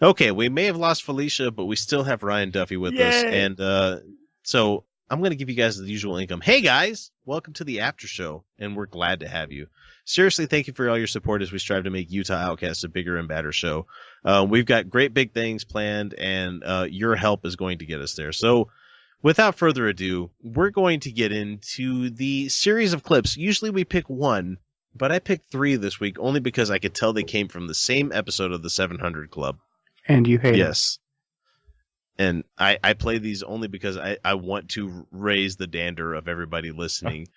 Okay, we may have lost Felicia, but we still have Ryan Duffy with us. And so I'm going to give you guys the usual income. Hey, guys, welcome to the after show, and we're glad to have you. Seriously, thank you for all your support as we strive to make Utah Outcasts a bigger and badder show. We've got great big things planned, and your help is going to get us there. So without further ado, we're going to get into the series of clips. Usually we pick one, but I picked 3 this week only because I could tell they came from the same episode of the 700 Club. And you hate Yes. And I play these only because I want to raise the dander of everybody listening.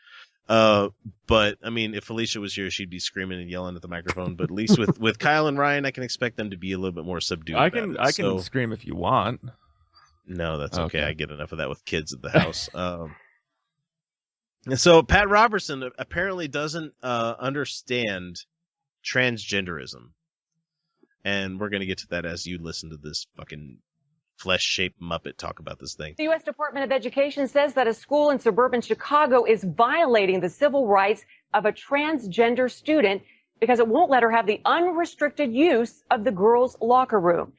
But, I mean, if Felicia was here, she'd be screaming and yelling at the microphone. But at least with Kyle and Ryan, I can expect them to be a little bit more subdued. I can scream if you want. No, that's okay. I get enough of that with kids at the house. And so Pat Robertson apparently doesn't understand transgenderism. And we're going to get to that as you listen to this fucking flesh-shaped Muppet talk about this thing. The U.S. Department of Education says that a school in suburban Chicago is violating the civil rights of a transgender student because it won't let her have the unrestricted use of the girls' locker room.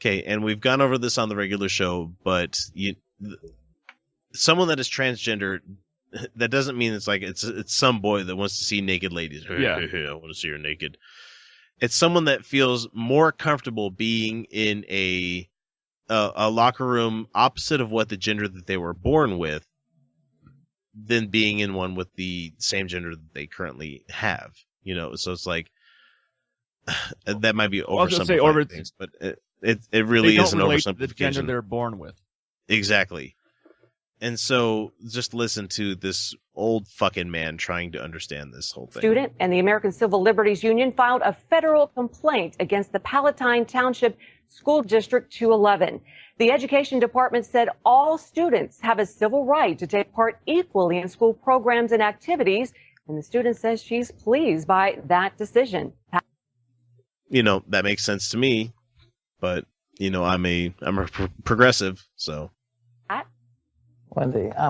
Okay, and we've gone over this on the regular show, but someone that is transgender, that doesn't mean it's like it's some boy that wants to see naked ladies. Yeah. I want to see her naked. It's someone that feels more comfortable being in a locker room opposite of what the gender that they were born with than being in one with the same gender that they currently have. You know, so it's like that might be oversimplifying things, but it really is an oversimplification. The gender they're born with. Exactly. And so just listen to this old fucking man trying to understand this whole thing. Student and the American Civil Liberties Union filed a federal complaint against the Palatine Township School District 211. The Education Department said all students have a civil right to take part equally in school programs and activities, and the student says she's pleased by that decision. You know, that makes sense to me, but you know, I'm a progressive, so. Wendy, I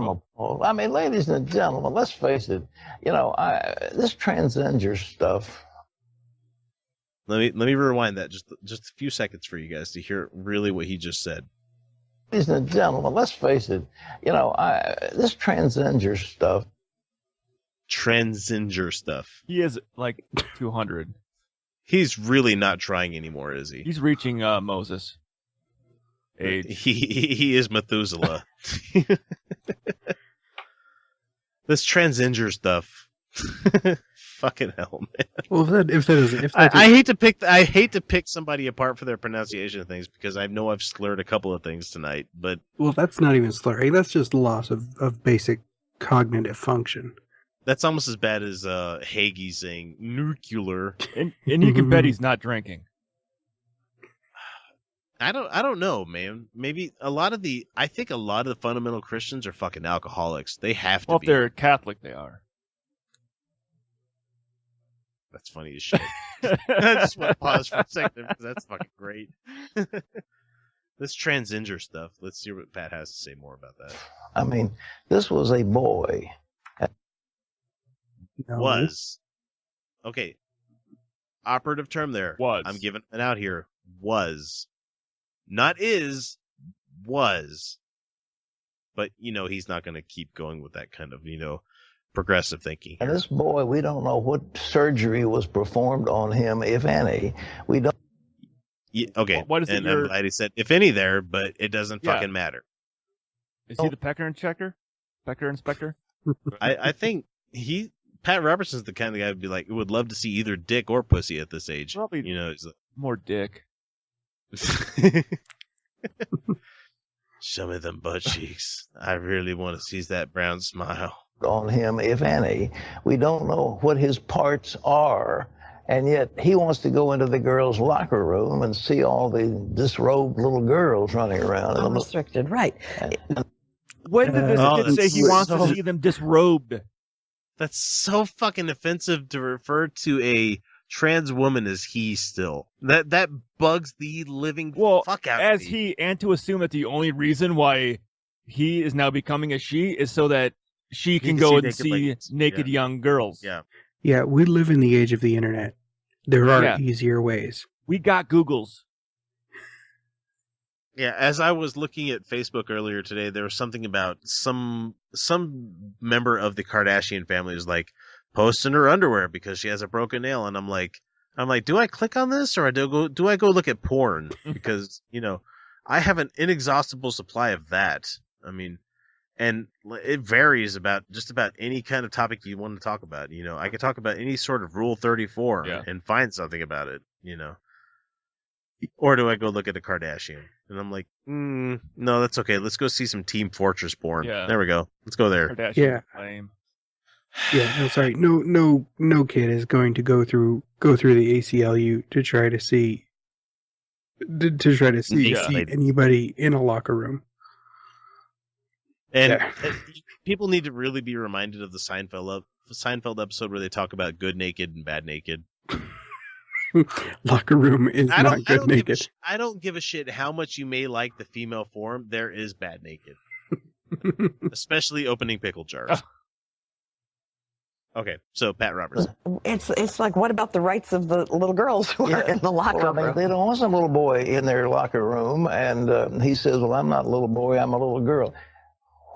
mean, ladies and gentlemen, let's face it. You know, this transgender stuff. Let me rewind that just a few seconds for you guys to hear really what he just said. Ladies and gentlemen, let's face it. You know, this transgender stuff. Transgender stuff. He is like 200. He's really not trying anymore, is he? He's reaching Moses. Age. He is Methuselah. This transgender stuff. Fucking hell, man. Well, I hate to pick somebody apart for their pronunciation of things because I know I've slurred a couple of things tonight, but well, that's not even slurring. That's just loss of basic cognitive function. That's almost as bad as Hagee saying nuclear. And you can bet he's not drinking. I don't know, man. Maybe I think a lot of the fundamental Christians are fucking alcoholics. They have to be. Well, if they're Catholic, they are. That's funny as shit. I just want to pause for a second because that's fucking great. This transgender stuff. Let's see what Pat has to say more about that. I mean, this was a boy. No. Was. Okay. Operative term there. Was. I'm giving it out here. Was. Not is, was. But, you know, he's not going to keep going with that kind of, you know, progressive thinking. And this boy, we don't know what surgery was performed on him, if any. We don't. Yeah, okay. What is it? I'm glad he said, if any there, but it doesn't fucking matter. Is he the Pecker Inspector? Pecker Inspector? I think Pat Robertson's the kind of guy who'd be like, would love to see either dick or pussy at this age. Probably, you know, he's like, more dick. Show me them butt cheeks. I really want to see that brown smile on him, if any. We don't know what his parts are, and yet he wants to go into the girls' locker room and see all the disrobed little girls running around. Unrestricted, right. When did this kid say he wants to see them disrobed? That's so fucking offensive to refer to a trans woman as he still. That bugs the living fuck out of me. And to assume that the only reason why he is now becoming a she is so that she can go and see naked young girls. Yeah. Yeah, we live in the age of the internet. There are easier ways. We got Googles. Yeah, as I was looking at Facebook earlier today, there was something about some member of the Kardashian family is like posting her underwear because she has a broken nail, and I'm like, do I click on this or do I go look at porn? Because I have an inexhaustible supply of that. I mean, and it varies about just about any kind of topic you want to talk about. I could talk about any sort of Rule 34 and find something about it. Or do I go look at a Kardashian? And I'm like, no, that's okay. Let's go see some Team Fortress porn. Yeah. There we go. Let's go there. Kardashian Yeah. Flame. Yeah, no, sorry. No kid is going to go through the ACLU to try to see see anybody in a locker room. And people need to really be reminded of the Seinfeld episode where they talk about good naked and bad naked. Locker room is not good naked. I don't give a shit how much you may like the female form. There is bad naked, especially opening pickle jars. Okay, so Pat Robertson. It's like, what about the rights of the little girls who are in the locker room? They don't want some little boy in their locker room, and he says, well, I'm not a little boy, I'm a little girl.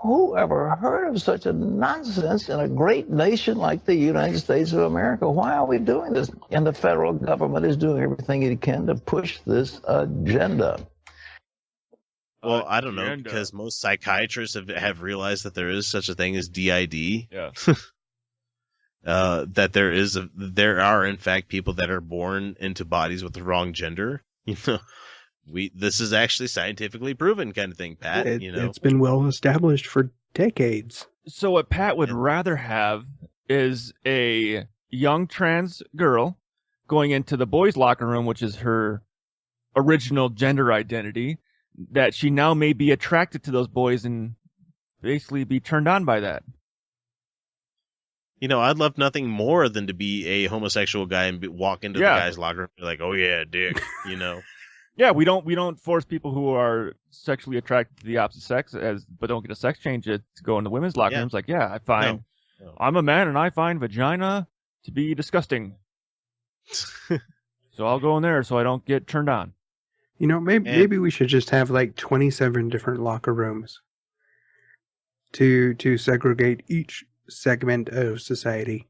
Who ever heard of such a nonsense in a great nation like the United States of America? Why are we doing this? And the federal government is doing everything it can to push this agenda. Well, I don't know, because most psychiatrists have realized that there is such a thing as DID. Yeah. That there are in fact people that are born into bodies with the wrong gender. This is actually scientifically proven kind of thing, Pat. It's been well established for decades. So what Pat would rather have is a young trans girl going into the boys' locker room, which is her original gender identity, that she now may be attracted to those boys and basically be turned on by that. I'd love nothing more than to be a homosexual guy and walk into the guy's locker room and be like, oh yeah, dick, Yeah, we don't force people who are sexually attracted to the opposite sex but don't get a sex change to go into women's locker rooms. Like, I find I'm a man and I find vagina to be disgusting. So I'll go in there so I don't get turned on. Maybe we should just have like 27 different locker rooms to segregate each segment of society.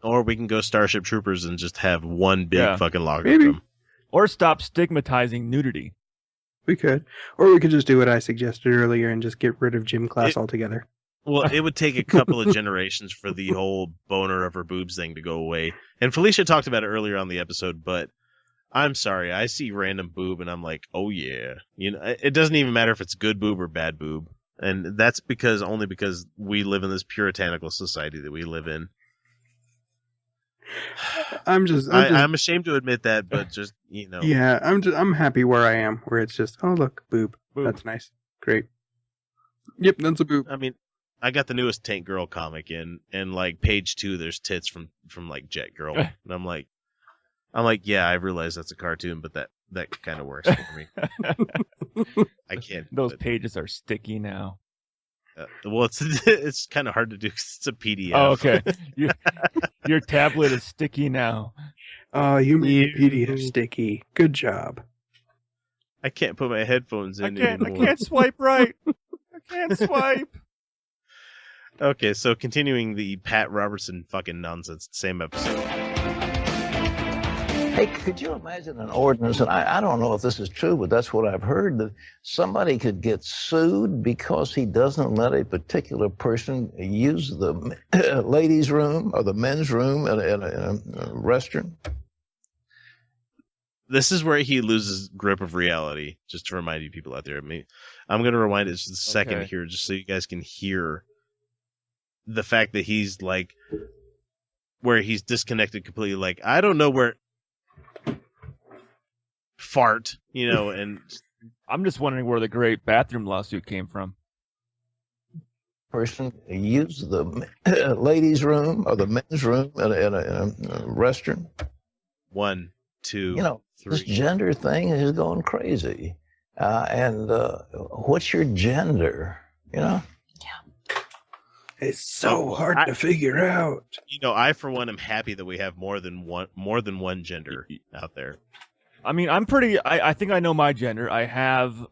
Or we can go Starship Troopers and just have one big fucking locker room. Or stop stigmatizing nudity. We could. Or we could just do what I suggested earlier and just get rid of gym class altogether. Well, it would take a couple of generations for the whole boner of her boobs thing to go away. And Felicia talked about it earlier on the episode, but I'm sorry. I see random boob and I'm like, oh yeah. It doesn't even matter if it's good boob or bad boob. And that's only because we live in this puritanical society that we live in. I'm ashamed to admit that, but just Yeah, I'm happy where I am, where it's just, oh look, boob. That's nice, great. Yep, that's a boob. I mean, I got the newest Tank Girl comic in, and like page 2, there's tits from like Jet Girl, and I'm like, yeah, I realize that's a cartoon, but that kind of works for me. I can't. Those pages are sticky now. Well, it's kind of hard to do because it's a PDF. Oh, okay. Your tablet is sticky now. Oh, you made PDF sticky. Good job. I can't put my headphones in anymore. I can't swipe right. I can't swipe. Okay, so continuing the Pat Robertson fucking nonsense, same episode. Hey, could you imagine an ordinance, and I don't know if this is true, but that's what I've heard, that somebody could get sued because he doesn't let a particular person use the ladies' room or the men's room in a restaurant? This is where he loses grip of reality, just to remind you people out there. I mean, I'm going to rewind it just a second here, just so you guys can hear the fact that he's like, where he's disconnected completely. Like, I don't know where... fart, and I'm just wondering where the great bathroom lawsuit came from. Person use the ladies' room or the men's room in a restaurant. 1, 2, 3. This gender thing is going crazy. And what's your gender? Yeah. It's so hard to figure out. I for one am happy that we have more than one gender out there. I mean, I think I know my gender. I have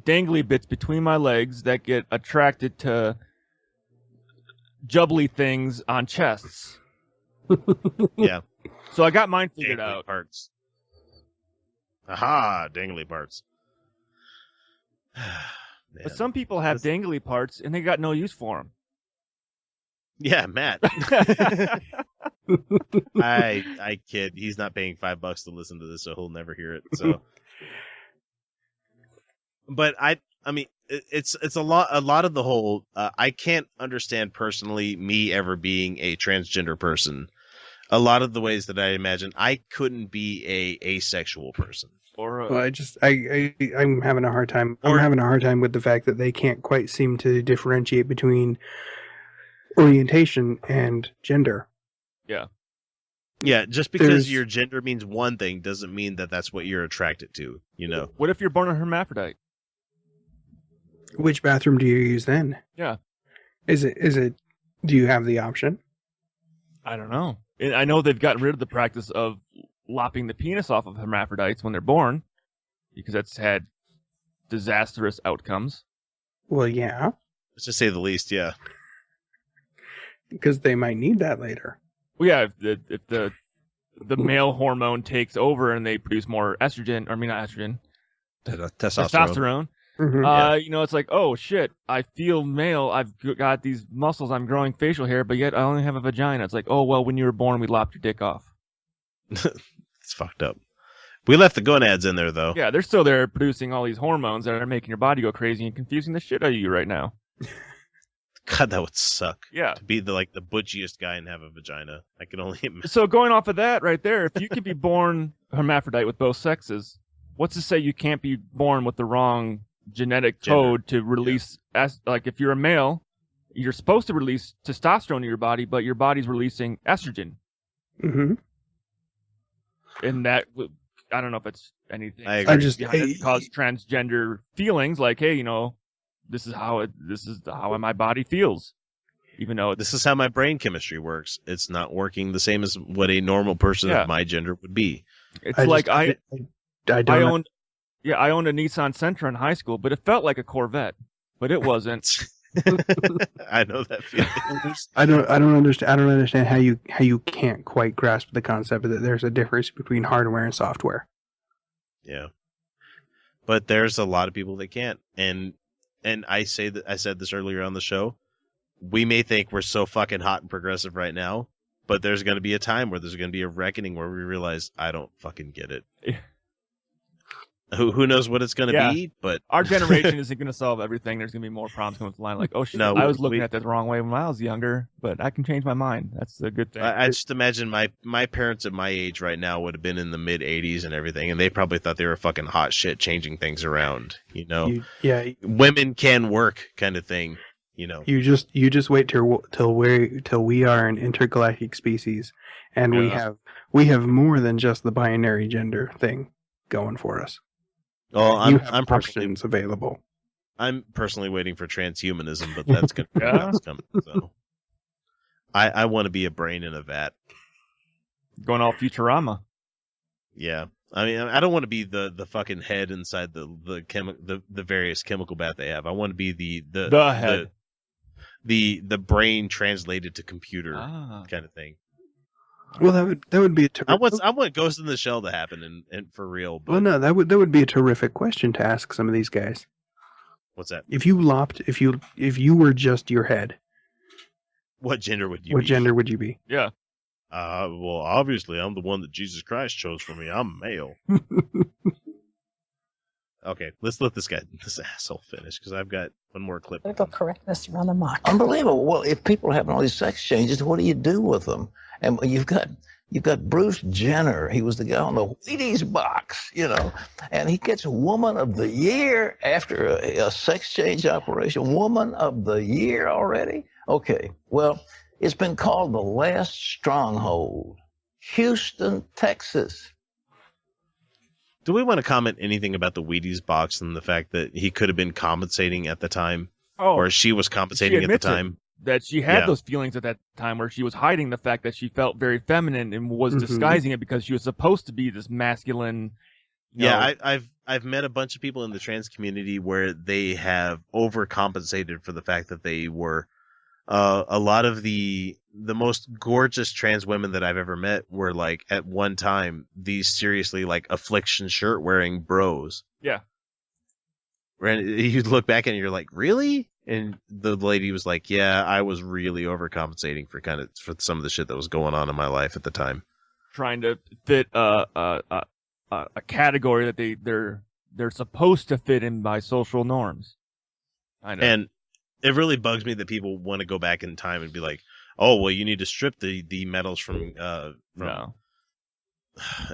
dangly bits between my legs that get attracted to jubbly things on chests. Yeah. So I got mine figured Dangly out. parts. Aha, dangly parts. But some people have dangly parts and they got no use for them. Yeah, Matt. I kid. He's not paying $5 to listen to this, so he'll never hear it. So, but I mean, it's a lot of the whole. I can't understand personally me ever being a transgender person. A lot of the ways that I imagine I couldn't be a asexual person. Well, I'm having a hard time. I'm having a hard time with the fact that they can't quite seem to differentiate between orientation and gender. Yeah. Yeah, just because your gender means one thing doesn't mean that that's what you're attracted to, you know. What if you're born a hermaphrodite? Which bathroom do you use then? Yeah. Is it do you have the option? I don't know. I know they've gotten rid of the practice of lopping the penis off of hermaphrodites when they're born because that's had disastrous outcomes. Well, yeah. Let's just say the least, yeah. Because they might need that later. Well, yeah, if the male hormone takes over and they produce more estrogen, or I mean not estrogen, testosterone. Mm-hmm. You know, it's like, oh shit, I feel male. I've got these muscles. I'm growing facial hair, but yet I only have a vagina. It's like, oh well, when you were born, we lopped your dick off. It's fucked up. We left the gonads in there though. Yeah, they're still there producing all these hormones that are making your body go crazy and confusing the shit out of you right now. God, that would suck. Yeah. To be the butchiest guy and have a vagina. I can only imagine. So going off of that right there, if you could be born hermaphrodite with both sexes, what's to say you can't be born with the wrong genetic code to release, like if you're a male, you're supposed to release testosterone in your body, but your body's releasing estrogen. Mm-hmm. And that, I don't know if it's anything. I agree. It cause transgender feelings like, hey, you know, this is how my body feels. Even though this is how my brain chemistry works. It's not working the same as what a normal person of my gender would be. It's I owned a Nissan Sentra in high school, but it felt like a Corvette, but it wasn't. I know that feeling. I don't understand how you can't quite grasp the concept that there's a difference between hardware and software. Yeah. But there's a lot of people that can't. And I said this earlier on the show. We may think we're so fucking hot and progressive right now, but there's going to be a time where there's going to be a reckoning where we realize I don't fucking get it. Yeah. Who knows what it's going to be, but our generation isn't going to solve everything. There's going to be more problems coming to the line. Like, oh shit, I was looking at that the wrong way when I was younger, but I can change my mind. That's a good thing. I just imagine my parents at my age right now would have been in the mid 80s and everything, and they probably thought they were fucking hot shit changing things around. You know, women can work kind of thing. You know, you just wait till we are an intergalactic species, and we have more than just the binary gender thing going for us. Well, I'm personally available. I'm personally waiting for transhumanism, but that's going to coming. So I want to be a brain in a vat, going all Futurama. Yeah, I mean, I don't want to be the fucking head inside the various chemical bath they have. I want to be the head, the brain translated to computer kind of thing. Well, that would be I want Ghost in the Shell to happen and for real. But... Well, no, that would be a terrific question to ask some of these guys. What's that? If you were just your head, what gender would you be? What gender would you be? Yeah. Well, obviously, I'm the one that Jesus Christ chose for me. I'm male. Okay, let's let this asshole finish because I've got one more clip. Political correctness around the mock. Unbelievable. Well, if people are having all these sex changes, what do you do with them? And you've got Bruce Jenner. He was the guy on the Wheaties box, you know, and he gets Woman of the Year after a sex change operation. Woman of the Year already? Okay, well, it's been called the last stronghold. Houston, Texas. Do we want to comment anything about the Wheaties box and the fact that he could have been compensating at the time? Or she was compensating at the time? that she had those feelings at that time, where she was hiding the fact that she felt very feminine and was disguising it because she was supposed to be this masculine. I've met a bunch of people in the trans community where they have overcompensated for the fact that they were a lot of the most gorgeous trans women that I've ever met were like at one time these seriously like affliction shirt wearing bros. Yeah. And you look back and you're like, really? And the lady was like, yeah, I was really overcompensating for some of the shit that was going on in my life at the time. Trying to fit a category that they're supposed to fit in by social norms. I know. And it really bugs me that people want to go back in time and be like, oh, well, you need to strip the medals from No.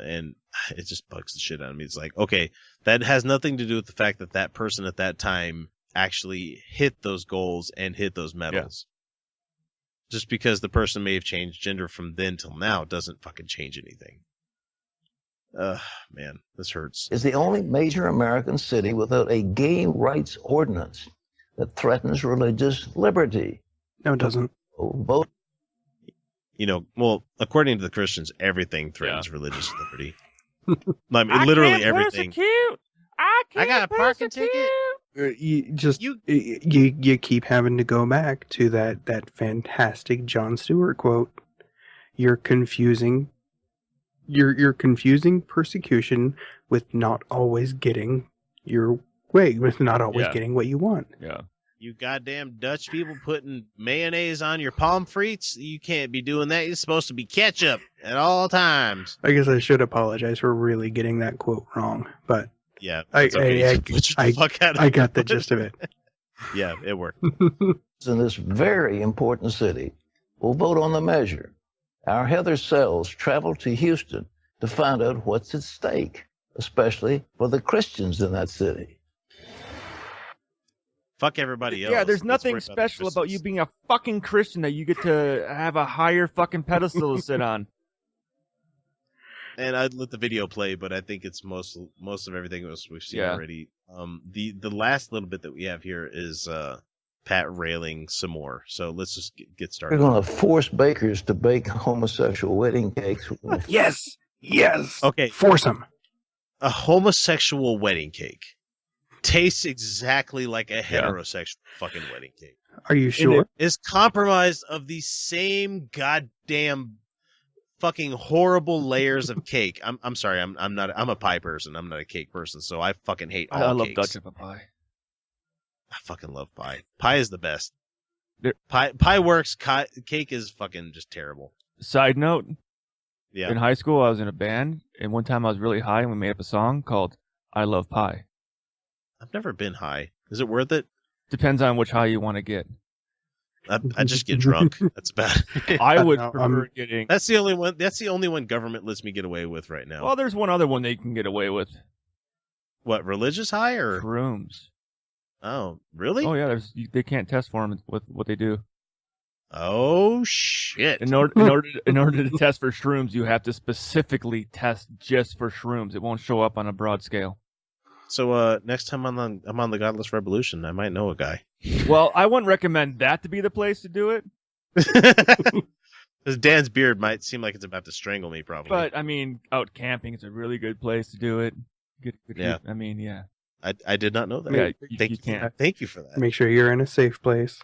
And it just bugs the shit out of me. It's like, okay, that has nothing to do with the fact that that person at that time actually hit those goals and hit those medals. Yeah. Just because the person may have changed gender from then till now doesn't fucking change anything. Man, this hurts. Is the only major American city without a gay rights ordinance that threatens religious liberty. No, it doesn't. Both. You know, well, according to the Christians, everything threatens religious liberty. I mean, literally everything. I got a parking ticket. You keep having to go back to that fantastic Jon Stewart quote. You're confusing persecution with not always getting your way, with not always getting what you want. Yeah. You goddamn Dutch people putting mayonnaise on your pommes frites. You can't be doing that. You're supposed to be ketchup at all times. I guess I should apologize for really getting that quote wrong, but yeah, I got the gist of it. Yeah, it worked. In this very important city, we'll vote on the measure. Our Heather Sells traveled to Houston to find out what's at stake, especially for the Christians in that city. Fuck everybody else. Yeah, there's nothing special about you being a fucking Christian that you get to have a higher fucking pedestal to sit on. And I'd let the video play, but I think it's most of everything we've seen already. The last little bit that we have here is Pat railing some more. So let's just get started. We're going to force bakers to bake homosexual wedding cakes. Yes. Okay. Force them. A homosexual wedding cake tastes exactly like a heterosexual fucking wedding cake. Are you sure? It is compromised of the same goddamn fucking horrible layers of cake. I'm sorry. I'm a pie person. I'm not a cake person. So I fucking hate all I love cakes. Dutch apple pie. I fucking love pie. Pie is the best. Pie works. Cake is fucking just terrible. Side note. Yeah. In high school, I was in a band, and one time I was really high, and we made up a song called "I Love Pie." I've never been high. Is it worth it? Depends on which high you want to get. I just get drunk. That's bad. I would prefer getting. That's the only one. That's the only one government lets me get away with right now. Well, there's one other one they can get away with. What, religious high or shrooms? Oh, really? Oh yeah. They can't test for them with what they do. Oh shit! In order to test for shrooms, you have to specifically test just for shrooms. It won't show up on a broad scale. So next time I'm on the Godless Revolution, I might know a guy. Well, I wouldn't recommend that to be the place to do it. Because Dan's beard might seem like it's about to strangle me, probably. But I mean, out camping is a really good place to do it. I mean, yeah. I did not know that. Yeah, thank you for that. Make sure you're in a safe place.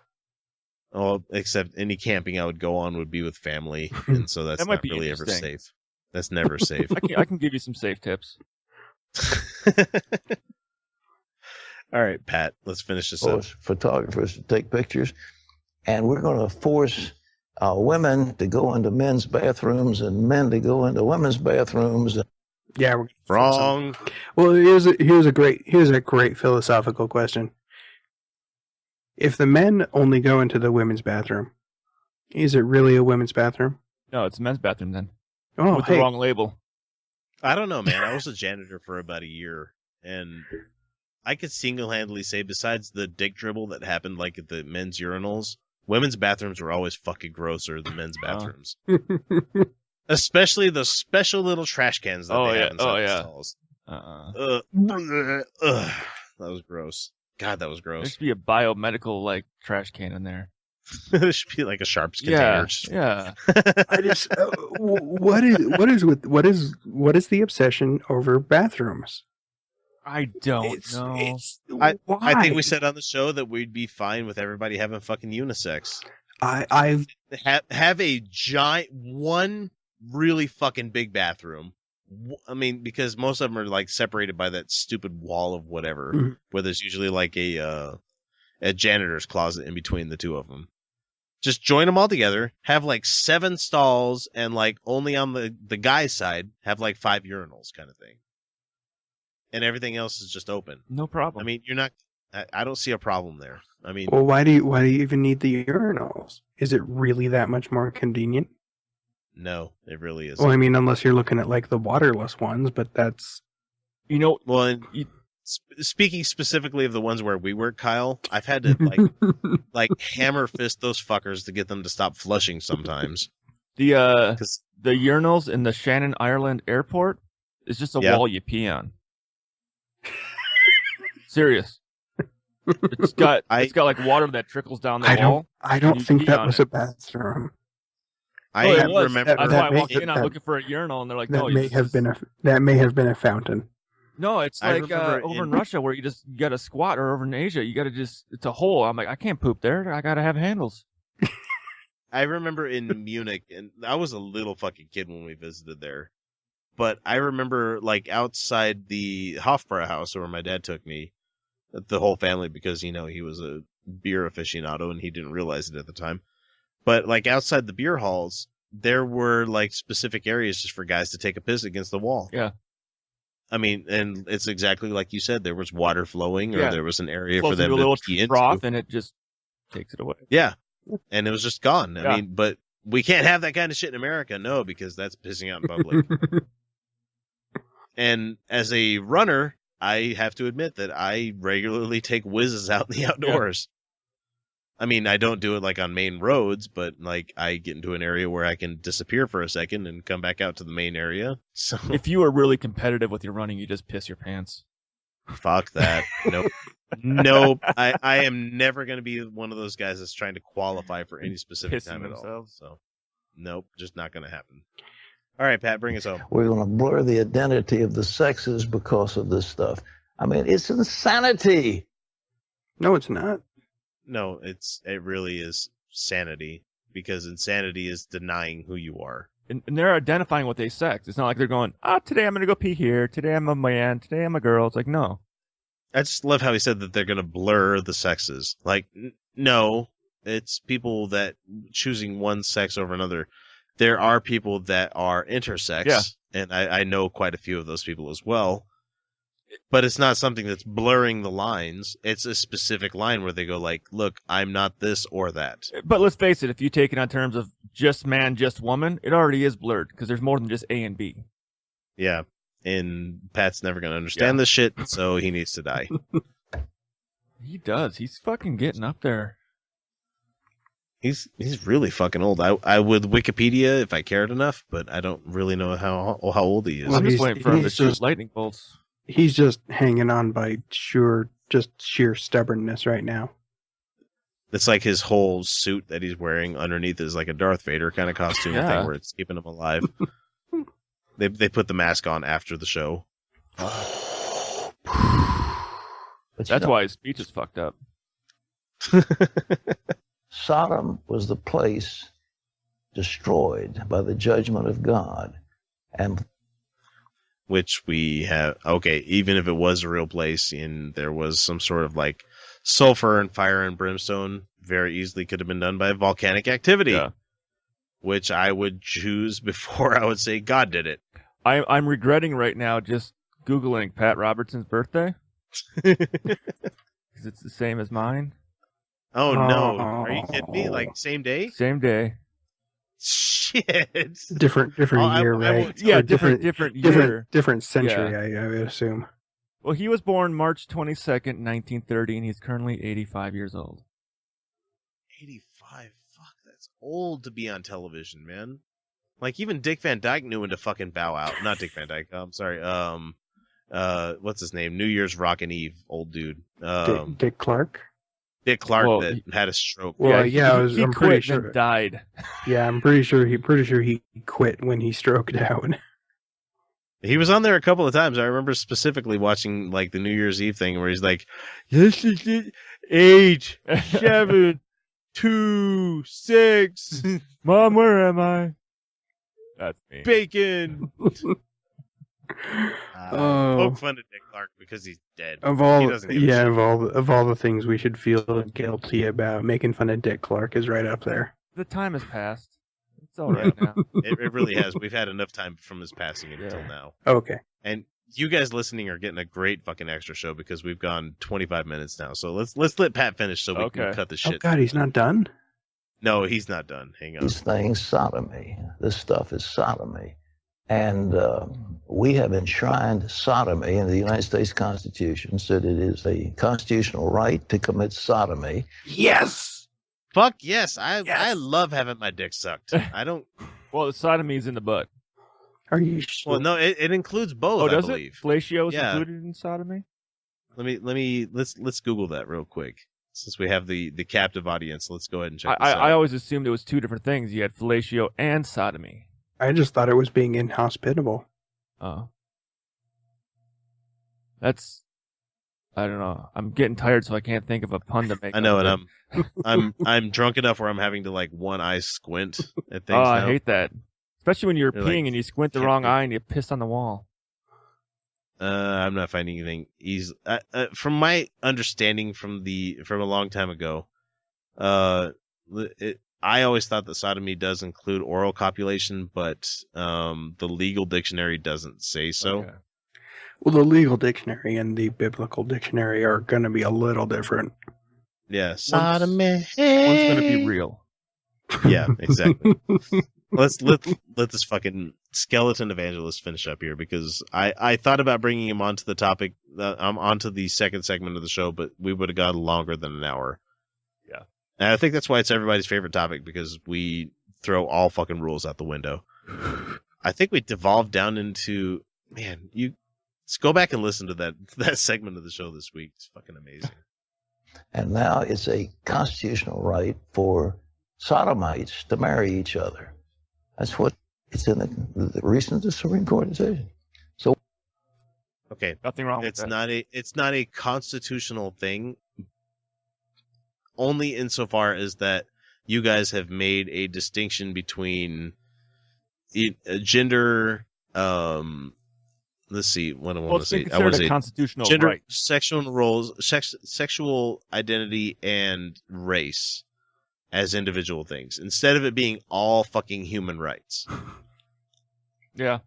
Oh, except any camping I would go on would be with family, and so that's not really ever safe. That's never safe. I can give you some safe tips. All right, Pat, let's finish this up. Photographers to take pictures, and we're going to force women to go into men's bathrooms and men to go into women's bathrooms. Yeah, wrong. Well, here's a great philosophical question. If the men only go into the women's bathroom, is it really a women's bathroom? No, it's a men's bathroom then. Oh, with the wrong label. I don't know, man. I was a janitor for about a year, and I could single-handedly say, besides the dick dribble that happened like at the men's urinals, women's bathrooms were always fucking grosser than men's bathrooms. Especially the special little trash cans that they have inside the stalls. That was gross. God, that was gross. There should be a biomedical trash can in there. There should be like a sharps Yeah, container. yeah. I just what is the obsession over bathrooms? I don't know. I think we said on the show that we'd be fine with everybody having fucking unisex. I've Have a giant one really fucking big bathroom. I mean, because most of them are like separated by that stupid wall of whatever, where there's usually like a janitor's closet in between the two of them. Just join them all together, have like 7 stalls, and like only on the guy's side have like 5 urinals kind of thing. And everything else is just open. No problem. I mean, you're not. I don't see a problem there. I mean, well, why do you even need the urinals? Is it really that much more convenient? no, it really is. Well, I mean, unless you're looking at like the waterless ones, but that's Well, and speaking specifically of the ones where we work, Kyle, I've had to like hammer fist those fuckers to get them to stop flushing sometimes. The urinals in the Shannon, Ireland airport is just a wall you pee on. Serious. It's got like water that trickles down the wall. I don't think that was a bathroom. I remember. That's why I walked in. I'm looking for a urinal, and they're like, "No, that may have been a fountain." No, it's like over in Russia where you got to squat, or over in Asia you got to it's a hole. I'm like, I can't poop there. I got to have handles. I remember in Munich, and I was a little fucking kid when we visited there, but I remember like outside the Hofbrauhaus where my dad took me, the whole family, because he was a beer aficionado and he didn't realize it at the time. But like outside the beer halls, there were like specific areas just for guys to take a piss against the wall. Yeah. I mean, and it's exactly like you said. There was water flowing, or there was an area for them to pee into. Froth, and it just takes it away. Yeah, and it was just gone. I mean, but we can't have that kind of shit in America, no, because that's pissing out in public. And as a runner, I have to admit that I regularly take whizzes out in the outdoors. I mean, I don't do it like on main roads, but like I get into an area where I can disappear for a second and come back out to the main area. So if you are really competitive with your running, you just piss your pants. Fuck that. Nope. I am never going to be one of those guys that's trying to qualify for any specific time at all. So nope, just not going to happen. All right, Pat, bring us home. We're going to blur the identity of the sexes because of this stuff. I mean, it's insanity. No, it's not. No, it really is sanity, because insanity is denying who you are. And they're identifying what they sex. It's not like they're going, today I'm going to go pee here. Today I'm a man. Today I'm a girl. It's like, no. I just love how he said that they're going to blur the sexes. Like, no, it's people that choosing one sex over another. There are people that are intersex, and I know quite a few of those people as well. But it's not something that's blurring the lines. It's a specific line where they go like, look, I'm not this or that. But let's face it, if you take it on terms of just man, just woman, it already is blurred because there's more than just A and B. Yeah. And Pat's never going to understand this shit, so he needs to die. He does. He's fucking getting up there. He's really fucking old. I would Wikipedia if I cared enough, but I don't really know how old he is. Well, I'm just waiting for him to shoot lightning bolts. He's just hanging on by sheer stubbornness right now. It's like his whole suit that he's wearing underneath is like a Darth Vader kind of costume thing where it's keeping him alive. They put the mask on after the show. That's why his speech is fucked up. Sodom was the place destroyed by the judgment of God, and which we have, even if it was a real place and there was some sort of like sulfur and fire and brimstone, very easily could have been done by volcanic activity, which I would choose before I would say God did it. I'm regretting right now just Googling Pat Robertson's birthday. Because it's the same as mine. Oh, no. Are you kidding me? Like, same day? Same day. Shit. Different year, right? Yeah, different year. Different century, I would assume. Well, he was born March 22nd, 1930, and he's currently 85 years old. 85? Fuck, that's old to be on television, man. Like, even Dick Van Dyke knew when to fucking bow out. Not Dick Van Dyke, I'm sorry. What's his name? New Year's Rockin' Eve, old dude. Dick Clark? Dick Clark that had a stroke. Well, he I'm quit pretty sure and died. Yeah, I'm pretty sure he quit when he stroked out. He was on there a couple of times. I remember specifically watching like the New Year's Eve thing where he's like, "This is it. Age 7, 2, 6. Mom, where am I?" That's me. Bacon. Poke fun at Dick Clark because he's dead. Of all the things we should feel guilty about, making fun of Dick Clark is right up there. The time has passed. It's all right now. It really has. We've had enough time from his passing until now. Okay. And you guys listening are getting a great fucking extra show because we've gone 25 minutes now. So let's let Pat finish so we can cut the shit. Oh God, he's not done? No, he's not done. Hang on. These things, sodomy. This stuff is sodomy. And we have enshrined sodomy in the United States Constitution, said it is a constitutional right to commit sodomy. Yes! Fuck yes. I love having my dick sucked. I don't. Well, the sodomy is in the butt. Are you sure? Well, no, it includes both. Oh, does I believe. Fellatio is included in sodomy? Let's Google that real quick. Since we have the captive audience, let's go ahead and check this out. I always assumed it was two different things. You had fellatio and sodomy. I just thought it was being inhospitable. Oh. That's... I don't know. I'm getting tired, so I can't think of a pun to make. I know, and I'm drunk enough where I'm having to like one eye squint at things. Oh, now. I hate that. Especially when you're peeing like, and you squint the wrong eye and you piss on the wall. I'm not finding anything easy. From my understanding from a long time ago, I always thought that sodomy does include oral copulation, but the legal dictionary doesn't say so. Okay. Well, the legal dictionary and the biblical dictionary are going to be a little different. Yeah, sodomy. One's going to be real. Yeah, exactly. let this fucking skeleton evangelist finish up here because I thought about bringing him onto the topic, onto the second segment of the show, but we would have gone longer than an hour. Yeah, and I think that's why it's everybody's favorite topic because we throw all fucking rules out the window. I think we devolved down into Let's go back and listen to that segment of the show this week. It's fucking amazing. And now it's a constitutional right for sodomites to marry each other. That's what it's in the recent Supreme Court decision. So, okay, nothing wrong with that. It's not a constitutional thing. Only insofar as that you guys have made a distinction between gender. Let's see. What I want to say. I want to say constitutional gender, right. sexual roles, sexual identity, and race as individual things, instead of it being all fucking human rights. Yeah.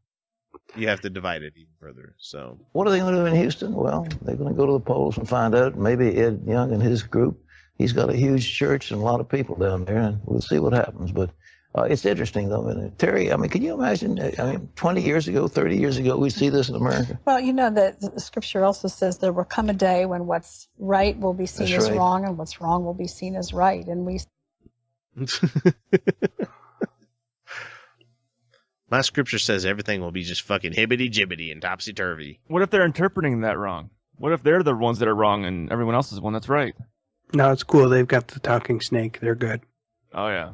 You have to divide it even further. So, what are they going to do in Houston? Well, they're going to go to the polls and find out. Maybe Ed Young and his group. He's got a huge church and a lot of people down there, and we'll see what happens. But it's interesting, though. And Terry, I mean, can you imagine? 20 years ago, 30 years ago, we see this in America. Well, you know that the scripture also says there will come a day when what's right will be seen as wrong, and what's wrong will be seen as right. And we. My scripture says everything will be just fucking hibbity-jibbity and topsy-turvy. What if they're interpreting that wrong? What if they're the ones that are wrong and everyone else is the one that's right? No, it's cool. They've got the talking snake. They're good. Oh, yeah.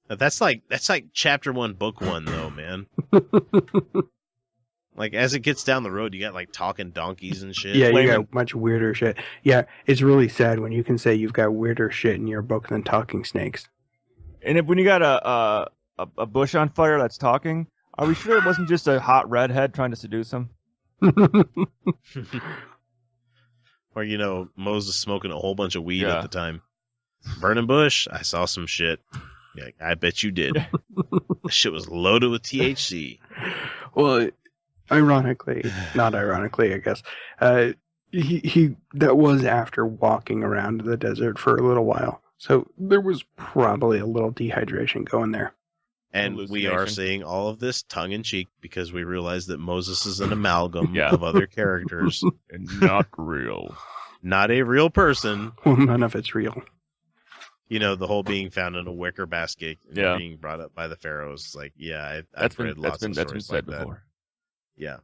That's like chapter 1, book 1, though, man. Like, as it gets down the road, you got, like, talking donkeys and shit. Yeah, you got much weirder shit. Yeah, it's really sad when you can say you've got weirder shit in your book than talking snakes. And when you got a bush on fire that's talking, are we sure it wasn't just a hot redhead trying to seduce him? Or, Moses smoking a whole bunch of weed at the time. Burning bush, I saw some shit. Yeah, I bet you did. The shit was loaded with THC. Well, not ironically, I guess. He that was after walking around the desert for a little while. So there was probably a little dehydration going there. And we are saying all of this tongue-in-cheek because we realize that Moses is an amalgam of other characters. And not real. Not a real person. Well, none of it's real. The whole being found in a wicker basket and being brought up by the pharaohs. Like, I've read lots of stories like that. Before. Yeah.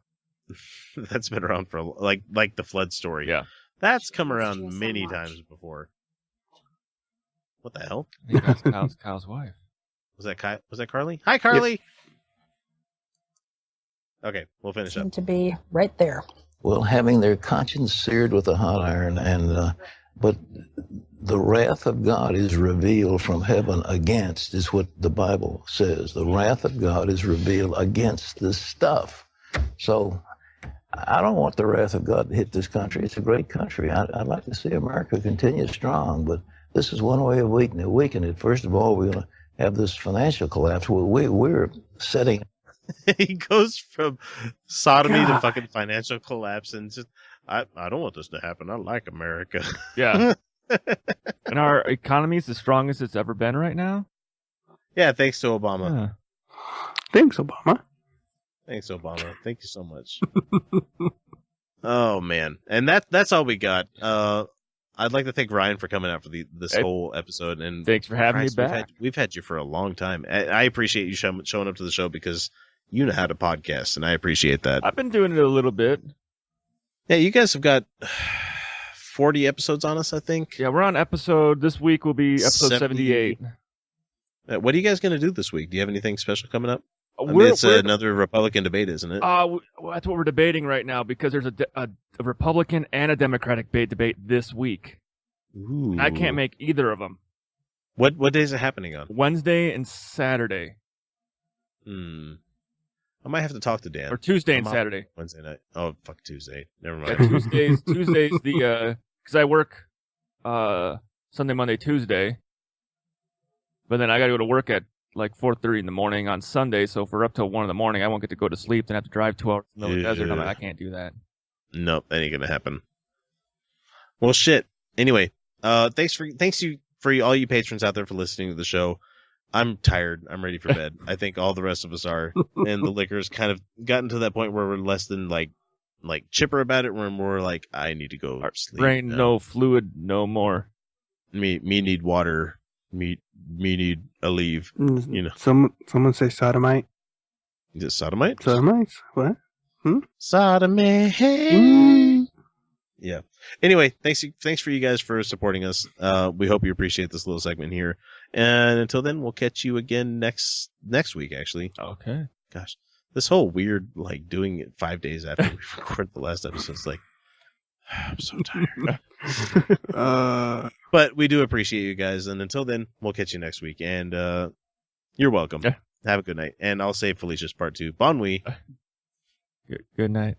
That's been around for, like the flood story. Yeah. That's come around many times before. What the hell? I think that's Kyle's wife. Was that Carly? Hi, Carly. Yes. Okay, we'll finish up. To be right there. Well, having their conscience seared with a hot iron, but the wrath of God is revealed from heaven against, is what the Bible says. The wrath of God is revealed against this stuff. So I don't want the wrath of God to hit this country. It's a great country. I'd like to see America continue strong, but this is one way of weakening it. First of all, we're going to have this financial collapse. We're setting... He goes from sodomy to fucking financial collapse, and just I don't want this to happen. I like America. Yeah. And our economy is the strongest it's ever been right now. Yeah, thanks to Obama. Yeah. Thanks, Obama. Thanks, Obama. Thank you so much. Oh man, and that's all we got. I'd like to thank Ryan for coming out for this whole episode, and thanks for having me back. We've had you for a long time. I appreciate you showing up to the show because you know how to podcast, and I appreciate that. I've been doing it a little bit. Yeah, you guys have got 40 episodes on us, I think. Yeah, we're on this week will be episode 78. What are you guys going to do this week? Do you have anything special coming up? It's another Republican debate, isn't it? That's what we're debating right now, because there's a Republican and a Democratic debate this week. Ooh. I can't make either of them. What days are happening on? Wednesday and Saturday. I might have to talk to Dan. Or Tuesday and Saturday. Wednesday night. Oh, fuck Tuesday. Never mind. Yeah, Tuesday's the because I work Sunday, Monday, Tuesday, but then I got to go to work at like 4:30 in the morning on Sunday. So if we're up till 1 in the morning, I won't get to go to sleep. Then I have to drive 2 hours in the middle of the desert. I'm like, I can't do that. Nope, that ain't gonna happen. Well, shit. Anyway, thanks for all you patrons out there for listening to the show. I'm tired. I'm ready for bed. I think all the rest of us are. And the liquor's kind of gotten to that point where we're less than like chipper about it. We're more like, I need to go sleep. Brain, no fluid, no more. Me need water. Me need a leave. You know. Someone say sodomite. Is it sodomite? Sodomites? What? Sodomite. Yeah. Anyway, thanks for you guys for supporting us. We hope you appreciate this little segment here. And until then, we'll catch you again next week, actually. Okay. Gosh, this whole weird, like, doing it 5 days after we record the last episode is like, I'm so tired. But we do appreciate you guys. And until then, we'll catch you next week. And you're welcome. Have a good night. And I'll save Felicia's part 2. Bon nuit. Good night.